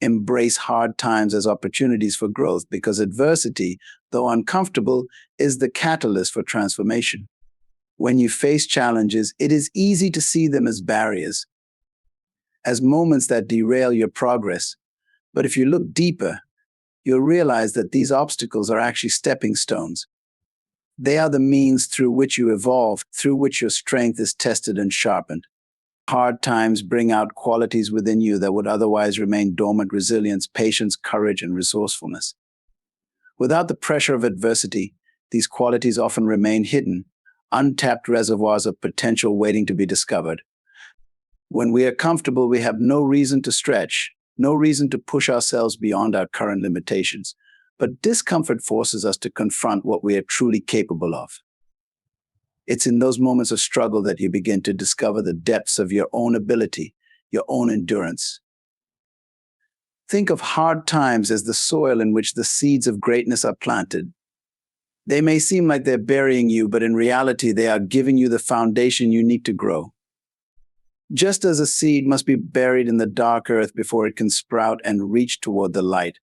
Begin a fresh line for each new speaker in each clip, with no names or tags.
Embrace hard times as opportunities for growth because adversity, though uncomfortable, is the catalyst for transformation. When you face challenges, it is easy to see them as barriers, as moments that derail your progress. But if you look deeper, you'll realize that these obstacles are actually stepping stones. They are the means through which you evolve, through which your strength is tested and sharpened. Hard times bring out qualities within you that would otherwise remain dormant: resilience, patience, courage, and resourcefulness. Without the pressure of adversity, these qualities often remain hidden, untapped reservoirs of potential waiting to be discovered. When we are comfortable, we have no reason to stretch, no reason to push ourselves beyond our current limitations. But discomfort forces us to confront what we are truly capable of. It's in those moments of struggle that you begin to discover the depths of your own ability, your own endurance. Think of hard times as the soil in which the seeds of greatness are planted. They may seem like they're burying you, but in reality, they are giving you the foundation you need to grow. Just as a seed must be buried in the dark earth before it can sprout and reach toward the light,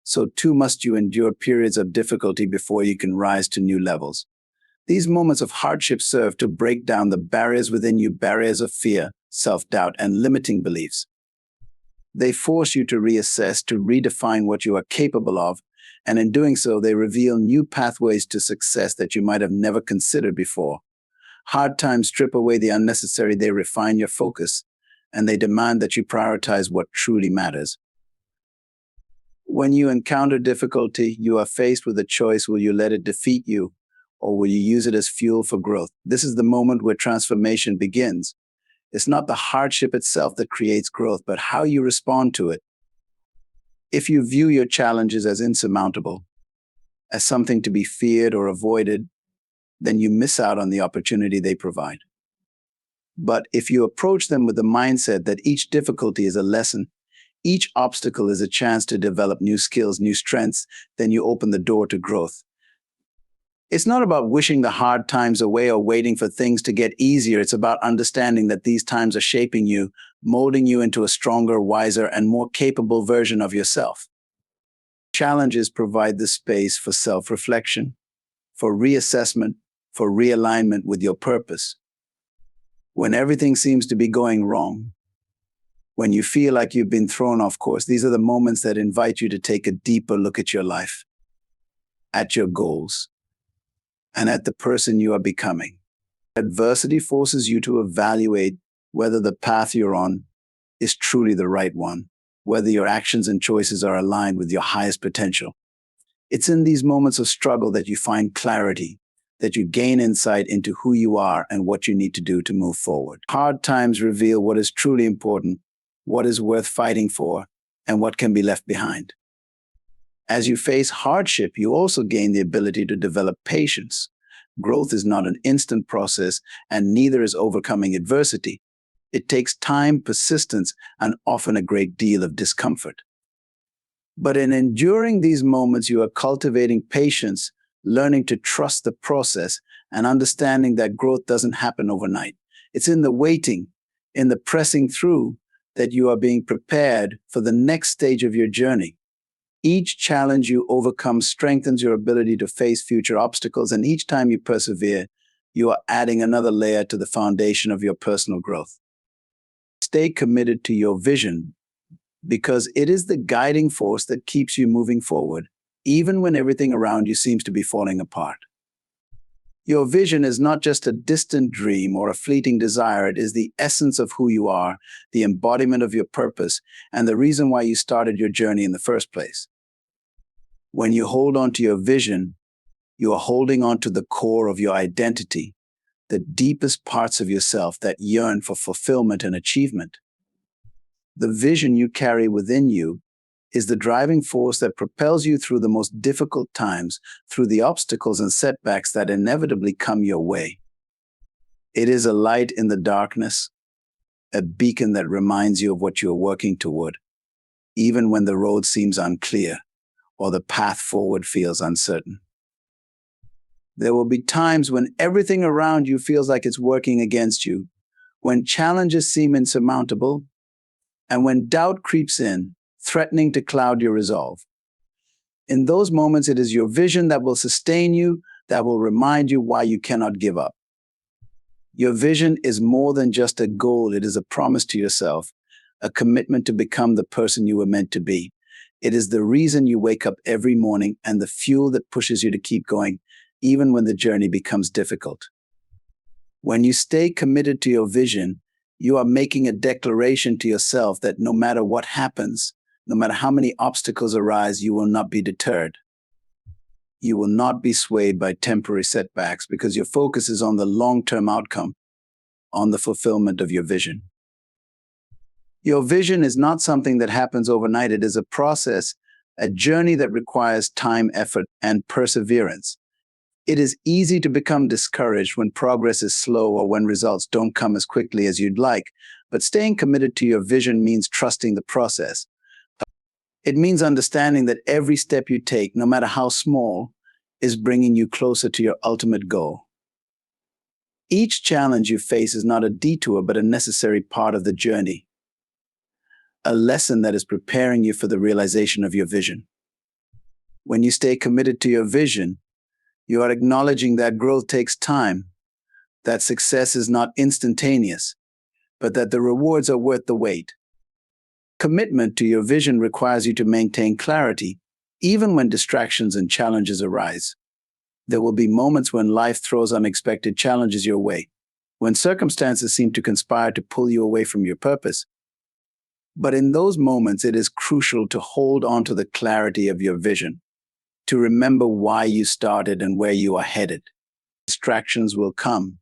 so too must you endure periods of difficulty before you can rise to new levels. These moments of hardship serve to break down the barriers within you, barriers of fear, self-doubt, and limiting beliefs. They force you to reassess, to redefine what you are capable of, and in doing so, they reveal new pathways to success that you might have never considered before. Hard times strip away the unnecessary, they refine your focus, and they demand that you prioritize what truly matters. When you encounter difficulty, you are faced with a choice: will you let it defeat you, or will you use it as fuel for growth? This is the moment where transformation begins. It's not the hardship itself that creates growth, but how you respond to it. If you view your challenges as insurmountable, as something to be feared or avoided, then you miss out on the opportunity they provide. But if you approach them with the mindset that each difficulty is a lesson, each obstacle is a chance to develop new skills, new strengths, then you open the door to growth. It's not about wishing the hard times away or waiting for things to get easier. It's about understanding that these times are shaping you, molding you into a stronger, wiser, and more capable version of yourself. Challenges provide the space for self-reflection, for reassessment, for realignment with your purpose. When everything seems to be going wrong, when you feel like you've been thrown off course, these are the moments that invite you to take a deeper look at your life, at your goals, and at the person you are becoming. Adversity forces you to evaluate whether the path you're on is truly the right one, whether your actions and choices are aligned with your highest potential. It's in these moments of struggle that you find clarity, that you gain insight into who you are and what you need to do to move forward. Hard times reveal what is truly important, what is worth fighting for, and what can be left behind. As you face hardship, you also gain the ability to develop patience. Growth is not an instant process, and neither is overcoming adversity. It takes time, persistence, and often a great deal of discomfort. But in enduring these moments, you are cultivating patience, learning to trust the process, and understanding that growth doesn't happen overnight. It's in the waiting, in the pressing through, that you are being prepared for the next stage of your journey. Each challenge you overcome strengthens your ability to face future obstacles, and each time you persevere, you are adding another layer to the foundation of your personal growth. Stay committed to your vision, because it is the guiding force that keeps you moving forward, even when everything around you seems to be falling apart. Your vision is not just a distant dream or a fleeting desire. It is the essence of who you are, the embodiment of your purpose, and the reason why you started your journey in the first place. When you hold on to your vision, you are holding on to the core of your identity, the deepest parts of yourself that yearn for fulfillment and achievement. The vision you carry within you is the driving force that propels you through the most difficult times, through the obstacles and setbacks that inevitably come your way. It is a light in the darkness, a beacon that reminds you of what you are working toward, even when the road seems unclear or the path forward feels uncertain. There will be times when everything around you feels like it's working against you, when challenges seem insurmountable, and when doubt creeps in, threatening to cloud your resolve. In those moments, it is your vision that will sustain you, that will remind you why you cannot give up. Your vision is more than just a goal. It is a promise to yourself, a commitment to become the person you were meant to be. It is the reason you wake up every morning and the fuel that pushes you to keep going, even when the journey becomes difficult. When you stay committed to your vision, you are making a declaration to yourself that no matter what happens, no matter how many obstacles arise, you will not be deterred. You will not be swayed by temporary setbacks because your focus is on the long-term outcome, on the fulfillment of your vision. Your vision is not something that happens overnight. It is a process, a journey that requires time, effort, and perseverance. It is easy to become discouraged when progress is slow or when results don't come as quickly as you'd like, but staying committed to your vision means trusting the process. It means understanding that every step you take, no matter how small, is bringing you closer to your ultimate goal. Each challenge you face is not a detour, but a necessary part of the journey, a lesson that is preparing you for the realization of your vision. When you stay committed to your vision, you are acknowledging that growth takes time, that success is not instantaneous, but that the rewards are worth the wait. Commitment to your vision requires you to maintain clarity, even when distractions and challenges arise. There will be moments when life throws unexpected challenges your way, when circumstances seem to conspire to pull you away from your purpose. But in those moments, it is crucial to hold on to the clarity of your vision, to remember why you started and where you are headed. Distractions will come,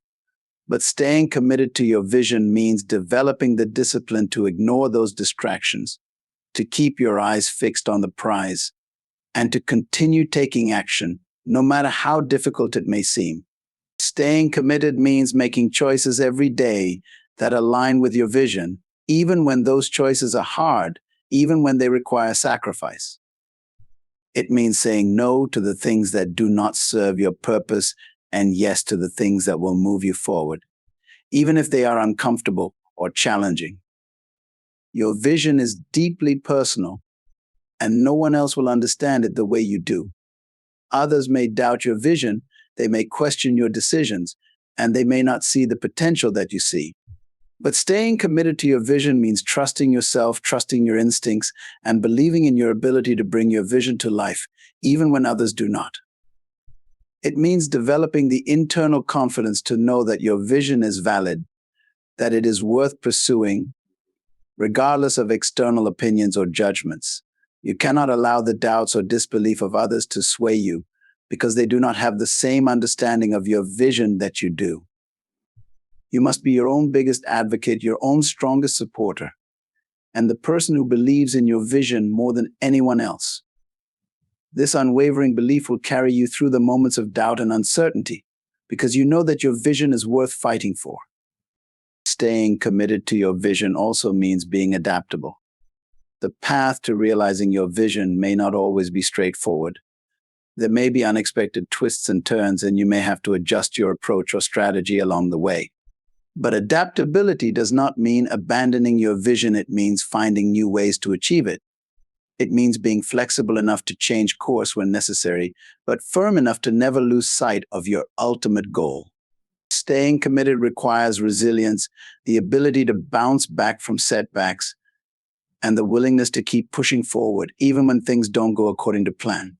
but staying committed to your vision means developing the discipline to ignore those distractions, to keep your eyes fixed on the prize, and to continue taking action, no matter how difficult it may seem. Staying committed means making choices every day that align with your vision, even when those choices are hard, even when they require sacrifice. It means saying no to the things that do not serve your purpose and yes to the things that will move you forward, even if they are uncomfortable or challenging. Your vision is deeply personal, and no one else will understand it the way you do. Others may doubt your vision, they may question your decisions, and they may not see the potential that you see. But staying committed to your vision means trusting yourself, trusting your instincts, and believing in your ability to bring your vision to life, even when others do not. It means developing the internal confidence to know that your vision is valid, that it is worth pursuing, regardless of external opinions or judgments. You cannot allow the doubts or disbelief of others to sway you because they do not have the same understanding of your vision that you do. You must be your own biggest advocate, your own strongest supporter, and the person who believes in your vision more than anyone else. This unwavering belief will carry you through the moments of doubt and uncertainty because you know that your vision is worth fighting for. Staying committed to your vision also means being adaptable. The path to realizing your vision may not always be straightforward. There may be unexpected twists and turns, and you may have to adjust your approach or strategy along the way. But adaptability does not mean abandoning your vision. It means finding new ways to achieve it. It means being flexible enough to change course when necessary, but firm enough to never lose sight of your ultimate goal. Staying committed requires resilience, the ability to bounce back from setbacks, and the willingness to keep pushing forward, even when things don't go according to plan.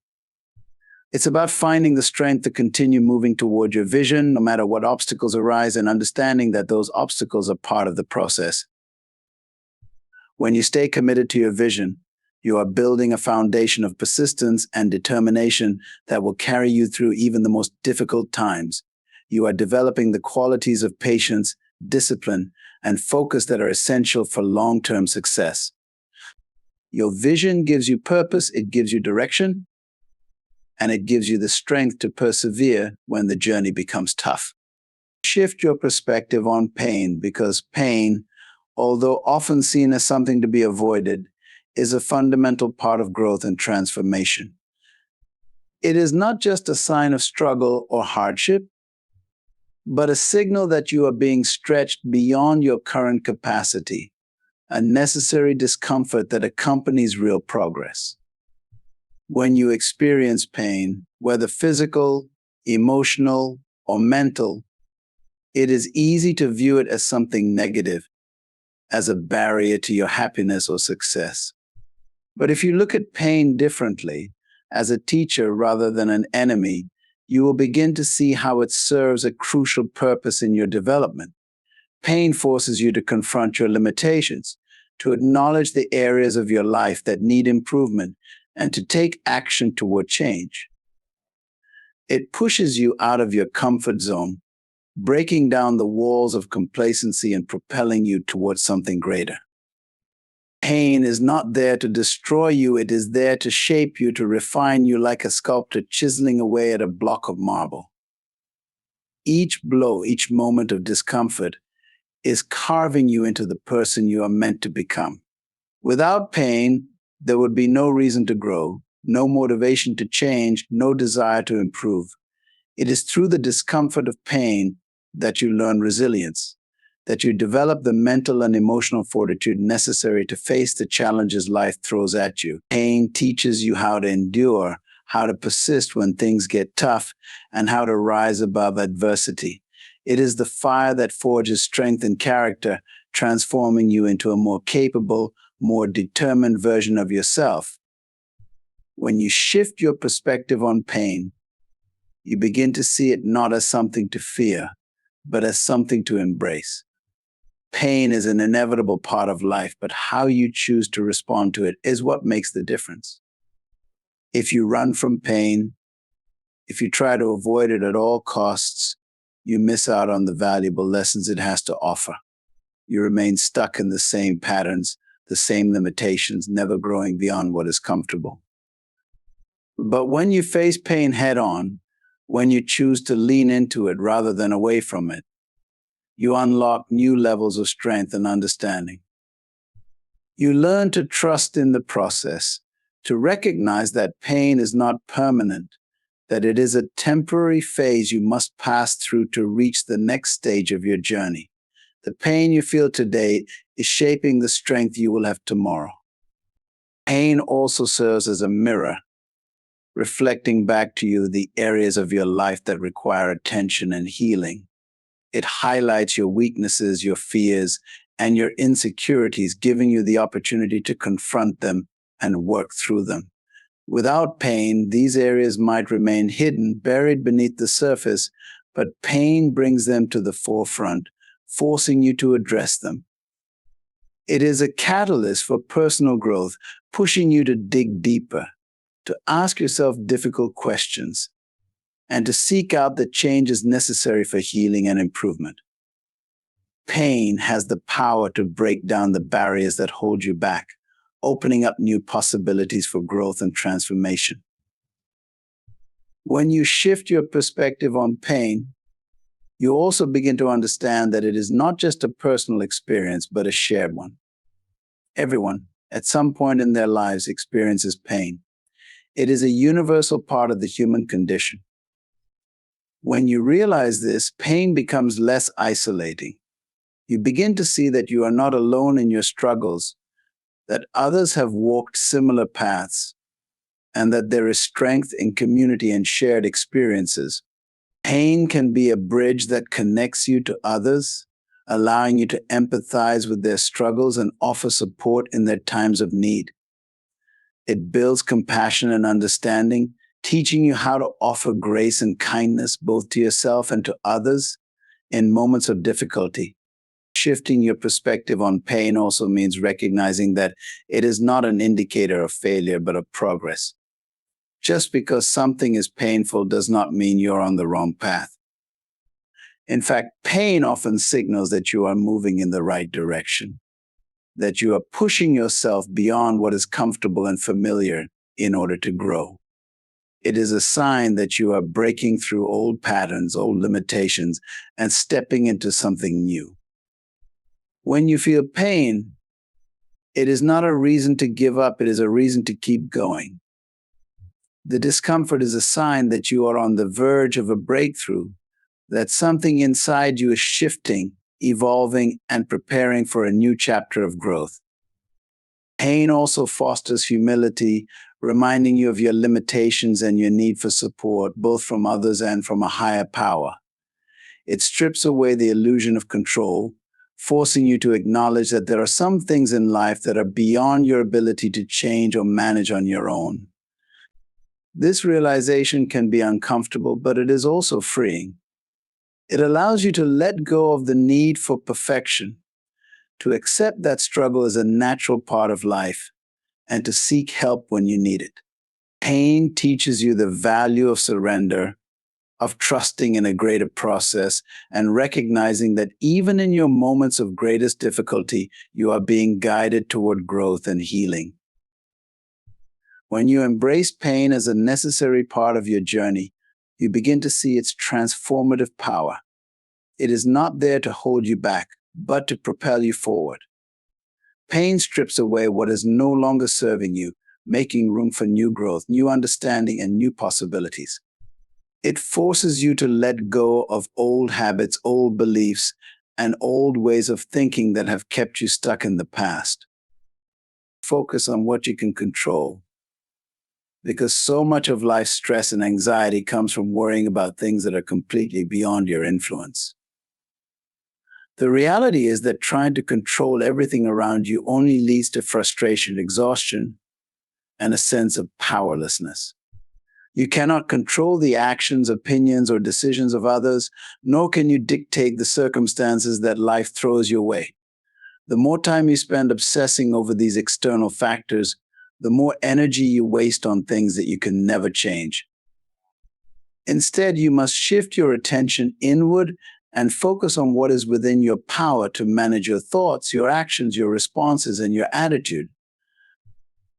It's about finding the strength to continue moving toward your vision, no matter what obstacles arise, and understanding that those obstacles are part of the process. When you stay committed to your vision, you are building a foundation of persistence and determination that will carry you through even the most difficult times. You are developing the qualities of patience, discipline, and focus that are essential for long-term success. Your vision gives you purpose, it gives you direction, and it gives you the strength to persevere when the journey becomes tough. Shift your perspective on pain, because pain, although often seen as something to be avoided, is a fundamental part of growth and transformation. It is not just a sign of struggle or hardship, but a signal that you are being stretched beyond your current capacity, a necessary discomfort that accompanies real progress. When you experience pain, whether physical, emotional, or mental, it is easy to view it as something negative, as a barrier to your happiness or success. But if you look at pain differently, as a teacher rather than an enemy, you will begin to see how it serves a crucial purpose in your development. Pain forces you to confront your limitations, to acknowledge the areas of your life that need improvement, and to take action toward change. It pushes you out of your comfort zone, breaking down the walls of complacency and propelling you towards something greater. Pain is not there to destroy you, it is there to shape you, to refine you like a sculptor chiseling away at a block of marble. Each blow, each moment of discomfort is carving you into the person you are meant to become. Without pain, there would be no reason to grow, no motivation to change, no desire to improve. It is through the discomfort of pain that you learn resilience, that you develop the mental and emotional fortitude necessary to face the challenges life throws at you. Pain teaches you how to endure, how to persist when things get tough, and how to rise above adversity. It is the fire that forges strength and character, transforming you into a more capable, more determined version of yourself. When you shift your perspective on pain, you begin to see it not as something to fear, but as something to embrace. Pain is an inevitable part of life, but how you choose to respond to it is what makes the difference. If you run from pain, if you try to avoid it at all costs, you miss out on the valuable lessons it has to offer. You remain stuck in the same patterns, the same limitations, never growing beyond what is comfortable. But when you face pain head-on, when you choose to lean into it rather than away from it, you unlock new levels of strength and understanding. You learn to trust in the process, to recognize that pain is not permanent, that it is a temporary phase you must pass through to reach the next stage of your journey. The pain you feel today is shaping the strength you will have tomorrow. Pain also serves as a mirror, reflecting back to you the areas of your life that require attention and healing. It highlights your weaknesses, your fears, and your insecurities, giving you the opportunity to confront them and work through them. Without pain, these areas might remain hidden, buried beneath the surface, but pain brings them to the forefront, forcing you to address them. It is a catalyst for personal growth, pushing you to dig deeper, to ask yourself difficult questions, and to seek out the changes necessary for healing and improvement. Pain has the power to break down the barriers that hold you back, opening up new possibilities for growth and transformation. When you shift your perspective on pain, you also begin to understand that it is not just a personal experience, but a shared one. Everyone, at some point in their lives, experiences pain. It is a universal part of the human condition. When you realize this, pain becomes less isolating. You begin to see that you are not alone in your struggles, that others have walked similar paths, and that there is strength in community and shared experiences. Pain can be a bridge that connects you to others, allowing you to empathize with their struggles and offer support in their times of need. It builds compassion and understanding, teaching you how to offer grace and kindness both to yourself and to others in moments of difficulty. Shifting your perspective on pain also means recognizing that it is not an indicator of failure, but of progress. Just because something is painful does not mean you're on the wrong path. In fact, pain often signals that you are moving in the right direction, that you are pushing yourself beyond what is comfortable and familiar in order to grow. It is a sign that you are breaking through old patterns, old limitations, and stepping into something new. When you feel pain, it is not a reason to give up, it is a reason to keep going. The discomfort is a sign that you are on the verge of a breakthrough, that something inside you is shifting, evolving, and preparing for a new chapter of growth. Pain also fosters humility, reminding you of your limitations and your need for support, both from others and from a higher power. It strips away the illusion of control, forcing you to acknowledge that there are some things in life that are beyond your ability to change or manage on your own. This realization can be uncomfortable, but it is also freeing. It allows you to let go of the need for perfection, to accept that struggle is a natural part of life, and to seek help when you need it. Pain teaches you the value of surrender, of trusting in a greater process, and recognizing that even in your moments of greatest difficulty, you are being guided toward growth and healing. When you embrace pain as a necessary part of your journey, you begin to see its transformative power. It is not there to hold you back, but to propel you forward. Pain strips away what is no longer serving you, making room for new growth, new understanding, and new possibilities. It forces you to let go of old habits, old beliefs, and old ways of thinking that have kept you stuck in the past. Focus on what you can control, because so much of life's stress and anxiety comes from worrying about things that are completely beyond your influence. The reality is that trying to control everything around you only leads to frustration, exhaustion, and a sense of powerlessness. You cannot control the actions, opinions, or decisions of others, nor can you dictate the circumstances that life throws your way. The more time you spend obsessing over these external factors, the more energy you waste on things that you can never change. Instead, you must shift your attention inward and focus on what is within your power to manage your thoughts, your actions, your responses, and your attitude.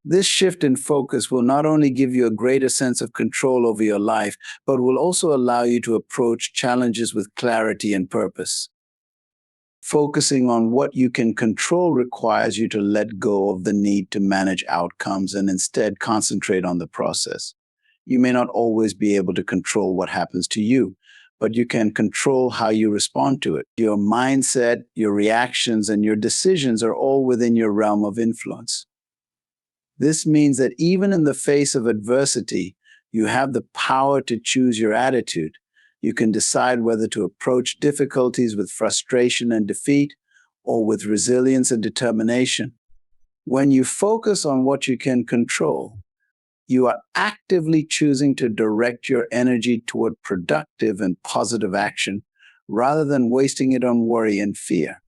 This shift in focus will not only give you a greater sense of control over your life, but will also allow you to approach challenges with clarity and purpose. Focusing on what you can control requires you to let go of the need to manage outcomes and instead concentrate on the process. You may not always be able to control what happens to you, but you can control how you respond to it. Your mindset, your reactions, and your decisions are all within your realm of influence. This means that even in the face of adversity, you have the power to choose your attitude. You can decide whether to approach difficulties with frustration and defeat or with resilience and determination. When you focus on what you can control, you are actively choosing to direct your energy toward productive and positive action rather than wasting it on worry and fear.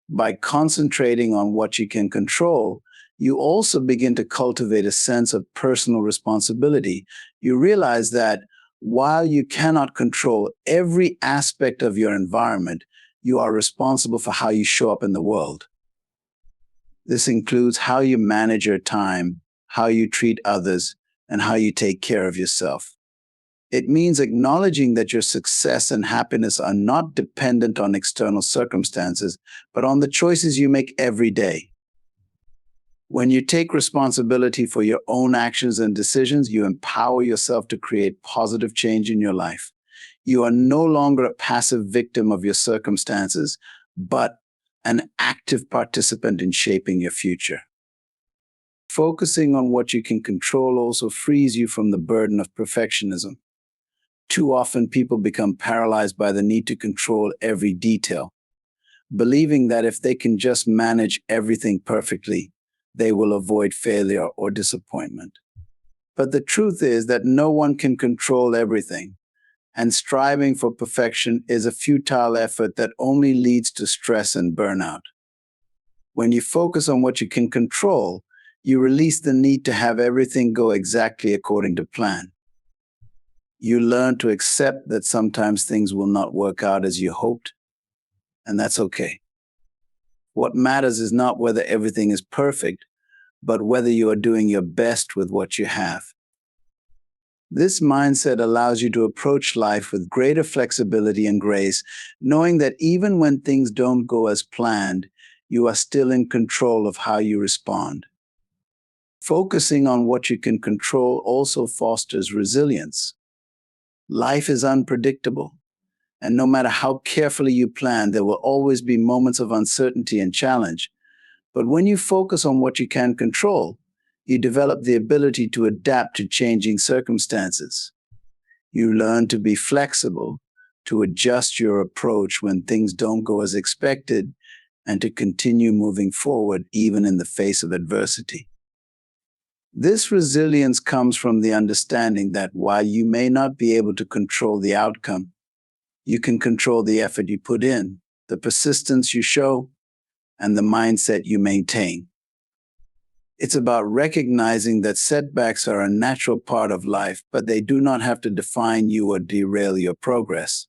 By concentrating on what you can control, you also begin to cultivate a sense of personal responsibility. You realize that while you cannot control every aspect of your environment, you are responsible for how you show up in the world. This includes how you manage your time, how you treat others, and how you take care of yourself. It means acknowledging that your success and happiness are not dependent on external circumstances, but on the choices you make every day. When you take responsibility for your own actions and decisions, you empower yourself to create positive change in your life. You are no longer a passive victim of your circumstances, but an active participant in shaping your future. Focusing on what you can control also frees you from the burden of perfectionism. Too often, people become paralyzed by the need to control every detail, believing that if they can just manage everything perfectly, they will avoid failure or disappointment. But the truth is that no one can control everything, and striving for perfection is a futile effort that only leads to stress and burnout. When you focus on what you can control, you release the need to have everything go exactly according to plan. You learn to accept that sometimes things will not work out as you hoped, and that's okay. What matters is not whether everything is perfect, but whether you are doing your best with what you have. This mindset allows you to approach life with greater flexibility and grace, knowing that even when things don't go as planned, you are still in control of how you respond. Focusing on what you can control also fosters resilience. Life is unpredictable, And no matter how carefully you plan, there will always be moments of uncertainty and challenge. But when you focus on what you can control, you develop the ability to adapt to changing circumstances. You learn to be flexible, to adjust your approach when things don't go as expected, and to continue moving forward even in the face of adversity. This resilience comes from the understanding that while you may not be able to control the outcome, you can control the effort you put in, the persistence you show, and the mindset you maintain. It's about recognizing that setbacks are a natural part of life, but they do not have to define you or derail your progress.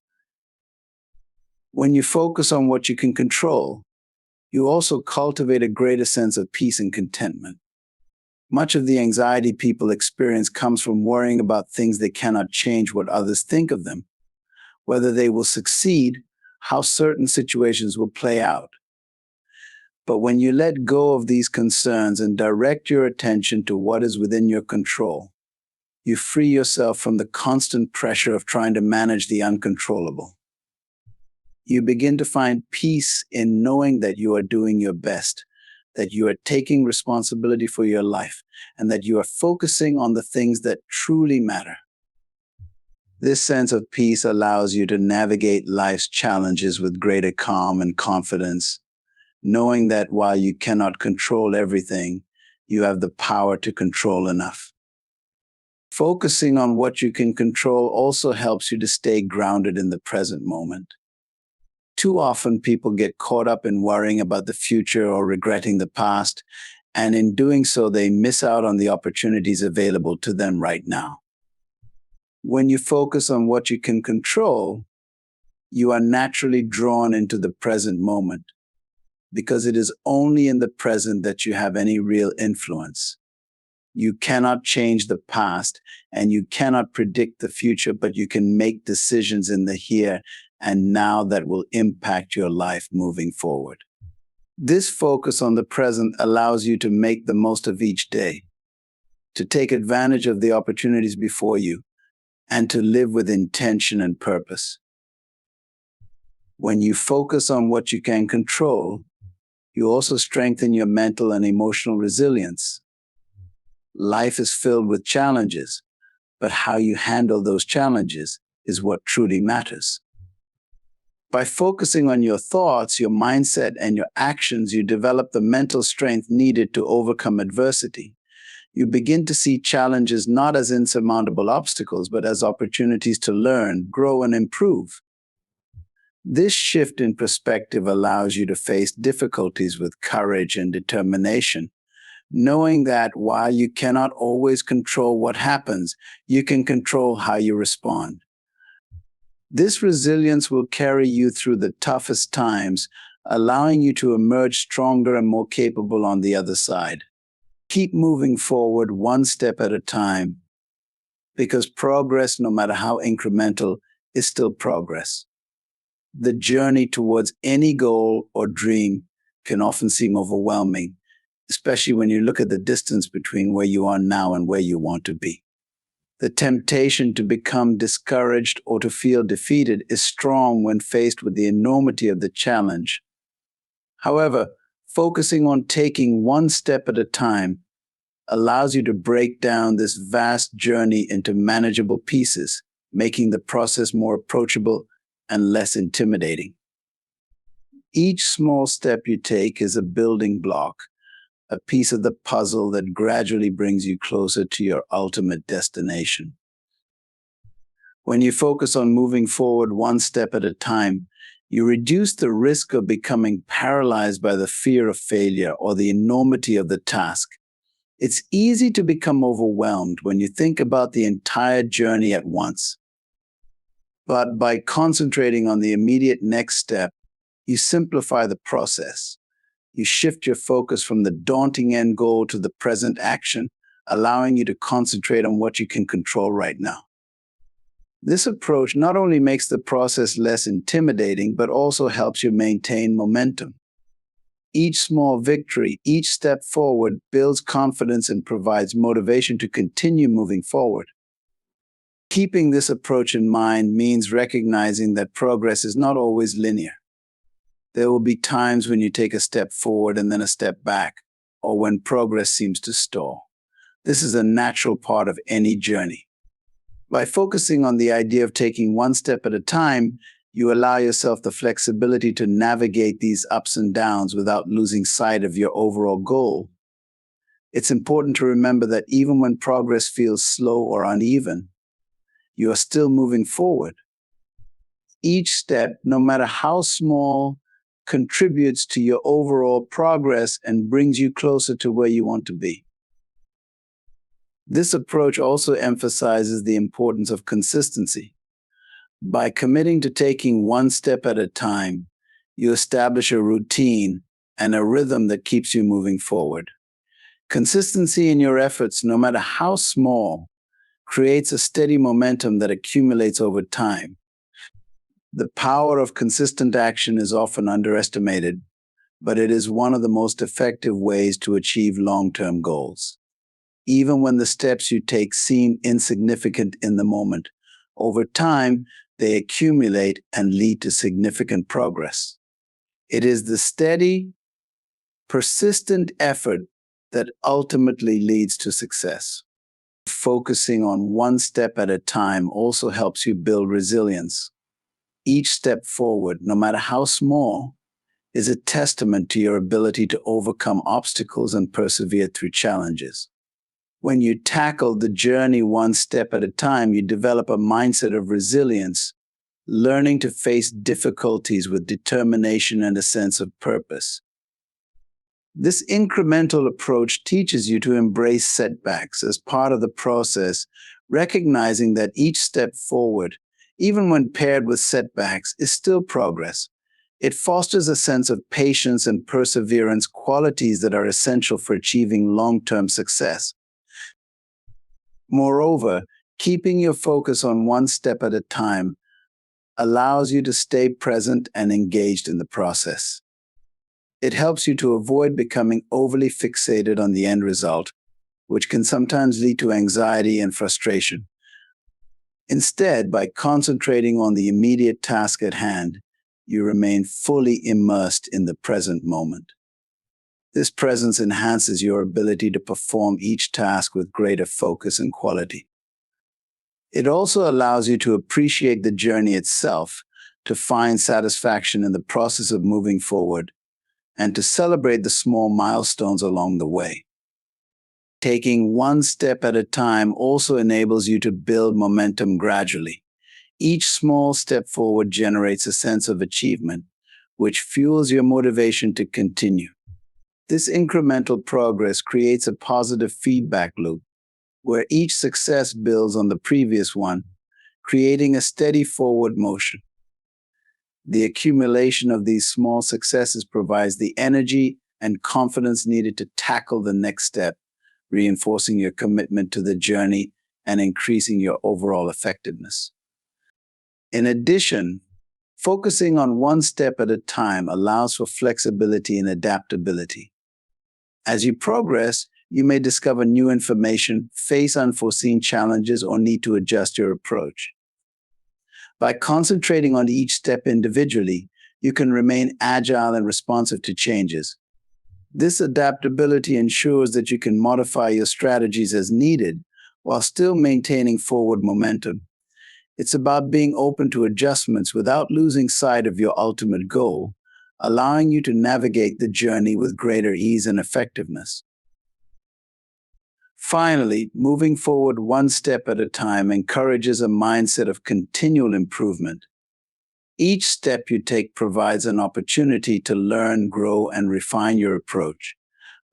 When you focus on what you can control, you also cultivate a greater sense of peace and contentment. Much of the anxiety people experience comes from worrying about things they cannot change, what others think of them, whether they will succeed, how certain situations will play out. But when you let go of these concerns and direct your attention to what is within your control, you free yourself from the constant pressure of trying to manage the uncontrollable. You begin to find peace in knowing that you are doing your best, that you are taking responsibility for your life, and that you are focusing on the things that truly matter. This sense of peace allows you to navigate life's challenges with greater calm and confidence, knowing that while you cannot control everything, you have the power to control enough. Focusing on what you can control also helps you to stay grounded in the present moment. Too often, people get caught up in worrying about the future or regretting the past, and in doing so, they miss out on the opportunities available to them right now. When you focus on what you can control, you are naturally drawn into the present moment, because it is only in the present that you have any real influence. You cannot change the past, and you cannot predict the future, but you can make decisions in the here and now that will impact your life moving forward. This focus on the present allows you to make the most of each day, to take advantage of the opportunities before you, and to live with intention and purpose. When you focus on what you can control, you also strengthen your mental and emotional resilience. Life is filled with challenges, but how you handle those challenges is what truly matters. By focusing on your thoughts, your mindset, and your actions, you develop the mental strength needed to overcome adversity. You begin to see challenges not as insurmountable obstacles, but as opportunities to learn, grow, and improve. This shift in perspective allows you to face difficulties with courage and determination, knowing that while you cannot always control what happens, you can control how you respond. This resilience will carry you through the toughest times, allowing you to emerge stronger and more capable on the other side. Keep moving forward one step at a time, because progress, no matter how incremental, is still progress. The journey towards any goal or dream can often seem overwhelming, especially when you look at the distance between where you are now and where you want to be. The temptation to become discouraged or to feel defeated is strong when faced with the enormity of the challenge. However, focusing on taking one step at a time allows you to break down this vast journey into manageable pieces, making the process more approachable and less intimidating. Each small step you take is a building block, a piece of the puzzle that gradually brings you closer to your ultimate destination. When you focus on moving forward one step at a time, you reduce the risk of becoming paralyzed by the fear of failure or the enormity of the task. It's easy to become overwhelmed when you think about the entire journey at once. But by concentrating on the immediate next step, you simplify the process. You shift your focus from the daunting end goal to the present action, allowing you to concentrate on what you can control right now. This approach not only makes the process less intimidating, but also helps you maintain momentum. Each small victory, each step forward builds confidence and provides motivation to continue moving forward. Keeping this approach in mind means recognizing that progress is not always linear. There will be times when you take a step forward and then a step back, or when progress seems to stall. This is a natural part of any journey. By focusing on the idea of taking one step at a time, you allow yourself the flexibility to navigate these ups and downs without losing sight of your overall goal. It's important to remember that even when progress feels slow or uneven, you are still moving forward. Each step, no matter how small, contributes to your overall progress and brings you closer to where you want to be. This approach also emphasizes the importance of consistency. By committing to taking one step at a time, you establish a routine and a rhythm that keeps you moving forward. Consistency in your efforts, no matter how small, creates a steady momentum that accumulates over time. The power of consistent action is often underestimated, but it is one of the most effective ways to achieve long-term goals. Even when the steps you take seem insignificant in the moment, over time, they accumulate and lead to significant progress. It is the steady, persistent effort that ultimately leads to success. Focusing on one step at a time also helps you build resilience. Each step forward, no matter how small, is a testament to your ability to overcome obstacles and persevere through challenges. When you tackle the journey one step at a time, you develop a mindset of resilience, learning to face difficulties with determination and a sense of purpose. This incremental approach teaches you to embrace setbacks as part of the process, recognizing that each step forward, even when paired with setbacks, is still progress. It fosters a sense of patience and perseverance, qualities that are essential for achieving long-term success. Moreover, keeping your focus on one step at a time allows you to stay present and engaged in the process. It helps you to avoid becoming overly fixated on the end result, which can sometimes lead to anxiety and frustration. Instead, by concentrating on the immediate task at hand, you remain fully immersed in the present moment. This presence enhances your ability to perform each task with greater focus and quality. It also allows you to appreciate the journey itself, to find satisfaction in the process of moving forward, and to celebrate the small milestones along the way. Taking one step at a time also enables you to build momentum gradually. Each small step forward generates a sense of achievement, which fuels your motivation to continue. This incremental progress creates a positive feedback loop, where each success builds on the previous one, creating a steady forward motion. The accumulation of these small successes provides the energy and confidence needed to tackle the next step, reinforcing your commitment to the journey and increasing your overall effectiveness. In addition, focusing on one step at a time allows for flexibility and adaptability. As you progress, you may discover new information, face unforeseen challenges, or need to adjust your approach. By concentrating on each step individually, you can remain agile and responsive to changes. This adaptability ensures that you can modify your strategies as needed while still maintaining forward momentum. It's about being open to adjustments without losing sight of your ultimate goal, allowing you to navigate the journey with greater ease and effectiveness. Finally, moving forward one step at a time encourages a mindset of continual improvement. Each step you take provides an opportunity to learn, grow, and refine your approach.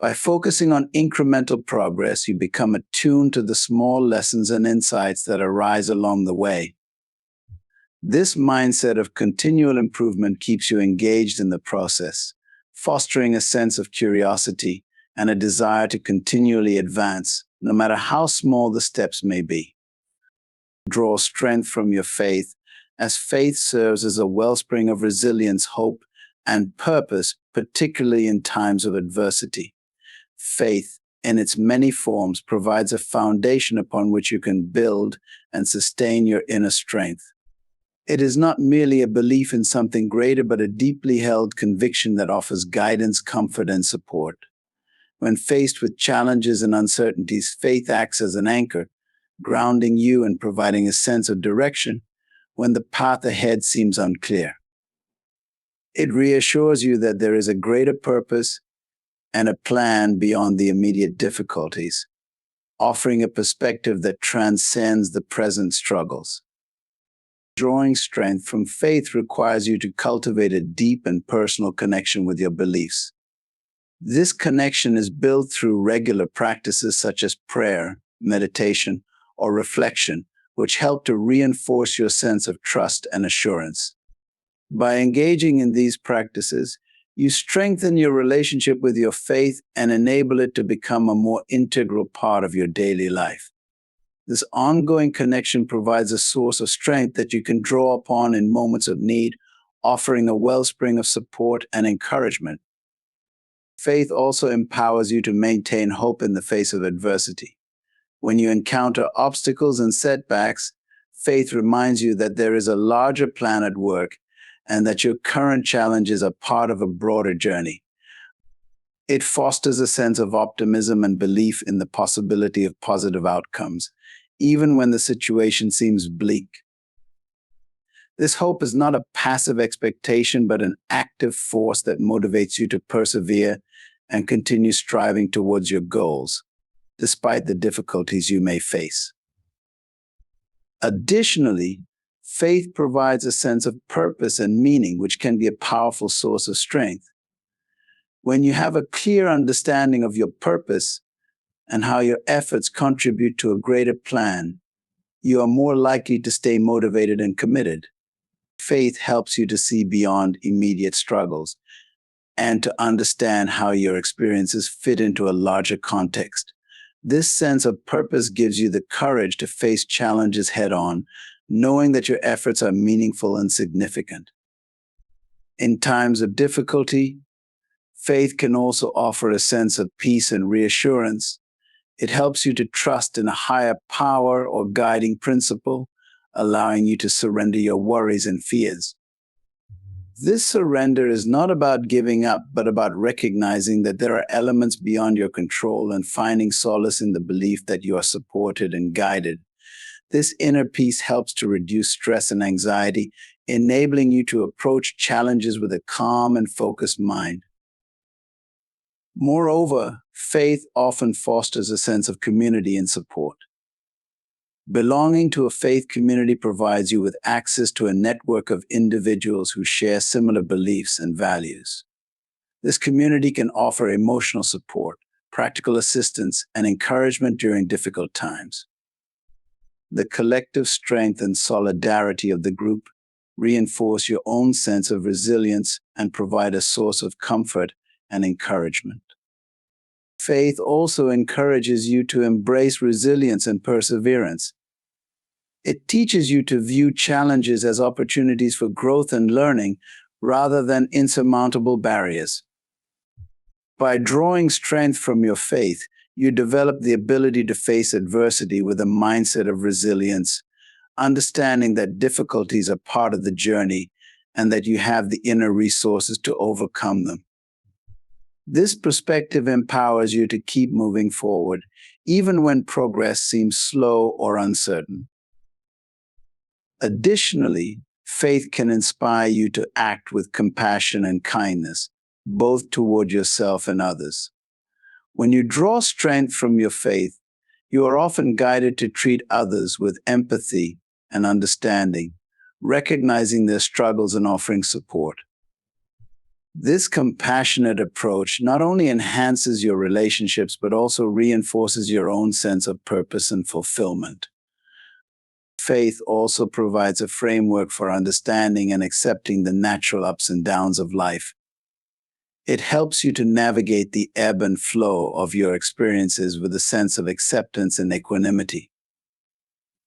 By focusing on incremental progress, you become attuned to the small lessons and insights that arise along the way. This mindset of continual improvement keeps you engaged in the process, fostering a sense of curiosity and a desire to continually advance, no matter how small the steps may be. Draw strength from your faith, as faith serves as a wellspring of resilience, hope, and purpose, particularly in times of adversity. Faith, in its many forms, provides a foundation upon which you can build and sustain your inner strength. It is not merely a belief in something greater, but a deeply held conviction that offers guidance, comfort, and support. When faced with challenges and uncertainties, faith acts as an anchor, grounding you and providing a sense of direction when the path ahead seems unclear. It reassures you that there is a greater purpose and a plan beyond the immediate difficulties, offering a perspective that transcends the present struggles. Drawing strength from faith requires you to cultivate a deep and personal connection with your beliefs. This connection is built through regular practices such as prayer, meditation, or reflection, which help to reinforce your sense of trust and assurance. By engaging in these practices, you strengthen your relationship with your faith and enable it to become a more integral part of your daily life. This ongoing connection provides a source of strength that you can draw upon in moments of need, offering a wellspring of support and encouragement. Faith also empowers you to maintain hope in the face of adversity. When you encounter obstacles and setbacks, faith reminds you that there is a larger plan at work and that your current challenges are part of a broader journey. It fosters a sense of optimism and belief in the possibility of positive outcomes, even when the situation seems bleak. This hope is not a passive expectation, but an active force that motivates you to persevere and continue striving towards your goals, despite the difficulties you may face. Additionally, faith provides a sense of purpose and meaning, which can be a powerful source of strength. When you have a clear understanding of your purpose and how your efforts contribute to a greater plan, you are more likely to stay motivated and committed. Faith helps you to see beyond immediate struggles and to understand how your experiences fit into a larger context. This sense of purpose gives you the courage to face challenges head-on, knowing that your efforts are meaningful and significant. In times of difficulty, faith can also offer a sense of peace and reassurance. It helps you to trust in a higher power or guiding principle, allowing you to surrender your worries and fears. This surrender is not about giving up, but about recognizing that there are elements beyond your control and finding solace in the belief that you are supported and guided. This inner peace helps to reduce stress and anxiety, enabling you to approach challenges with a calm and focused mind. Moreover, faith often fosters a sense of community and support. Belonging to a faith community provides you with access to a network of individuals who share similar beliefs and values. This community can offer emotional support, practical assistance, and encouragement during difficult times. The collective strength and solidarity of the group reinforce your own sense of resilience and provide a source of comfort and encouragement. Faith also encourages you to embrace resilience and perseverance. It teaches you to view challenges as opportunities for growth and learning rather than insurmountable barriers. By drawing strength from your faith, you develop the ability to face adversity with a mindset of resilience, understanding that difficulties are part of the journey and that you have the inner resources to overcome them. This perspective empowers you to keep moving forward, even when progress seems slow or uncertain. Additionally, faith can inspire you to act with compassion and kindness, both toward yourself and others. When you draw strength from your faith, you are often guided to treat others with empathy and understanding, recognizing their struggles and offering support. This compassionate approach not only enhances your relationships, but also reinforces your own sense of purpose and fulfillment. Faith also provides a framework for understanding and accepting the natural ups and downs of life. It helps you to navigate the ebb and flow of your experiences with a sense of acceptance and equanimity.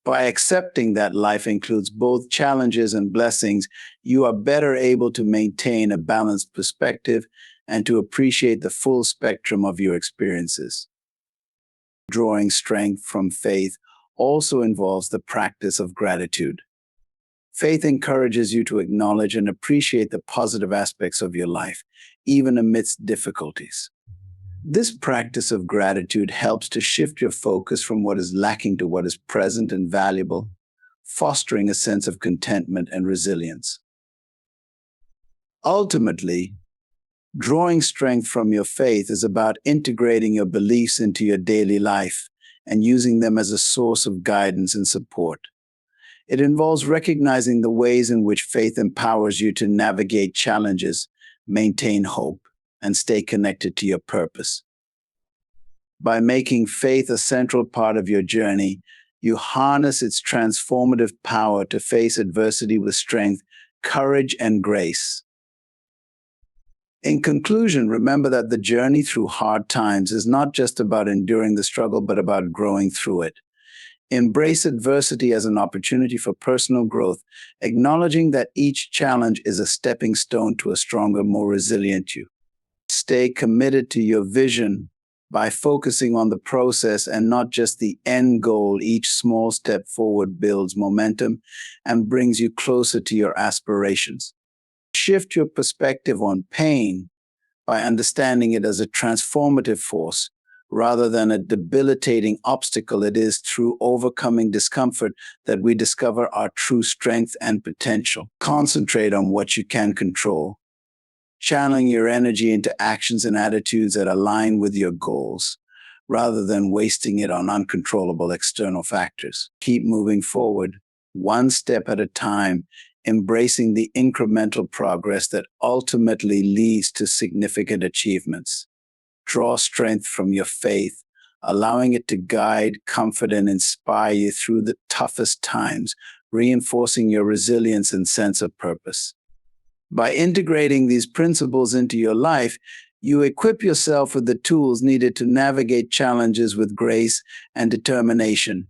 By accepting that life includes both challenges and blessings, you are better able to maintain a balanced perspective and to appreciate the full spectrum of your experiences. Drawing strength from faith also involves the practice of gratitude. Faith encourages you to acknowledge and appreciate the positive aspects of your life, even amidst difficulties. This practice of gratitude helps to shift your focus from what is lacking to what is present and valuable, fostering a sense of contentment and resilience. Ultimately, drawing strength from your faith is about integrating your beliefs into your daily life and using them as a source of guidance and support. It involves recognizing the ways in which faith empowers you to navigate challenges, maintain hope, and stay connected to your purpose. By making faith a central part of your journey, you harness its transformative power to face adversity with strength, courage, and grace. In conclusion, remember that the journey through hard times is not just about enduring the struggle, but about growing through it. Embrace adversity as an opportunity for personal growth, acknowledging that each challenge is a stepping stone to a stronger, more resilient you. Stay committed to your vision by focusing on the process and not just the end goal. Each small step forward builds momentum and brings you closer to your aspirations. Shift your perspective on pain by understanding it as a transformative force rather than a debilitating obstacle. It is through overcoming discomfort that we discover our true strength and potential. Concentrate on what you can control, channeling your energy into actions and attitudes that align with your goals, rather than wasting it on uncontrollable external factors. Keep moving forward, one step at a time, embracing the incremental progress that ultimately leads to significant achievements. Draw strength from your faith, allowing it to guide, comfort, and inspire you through the toughest times, reinforcing your resilience and sense of purpose. By integrating these principles into your life, you equip yourself with the tools needed to navigate challenges with grace and determination,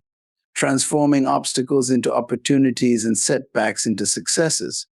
transforming obstacles into opportunities and setbacks into successes.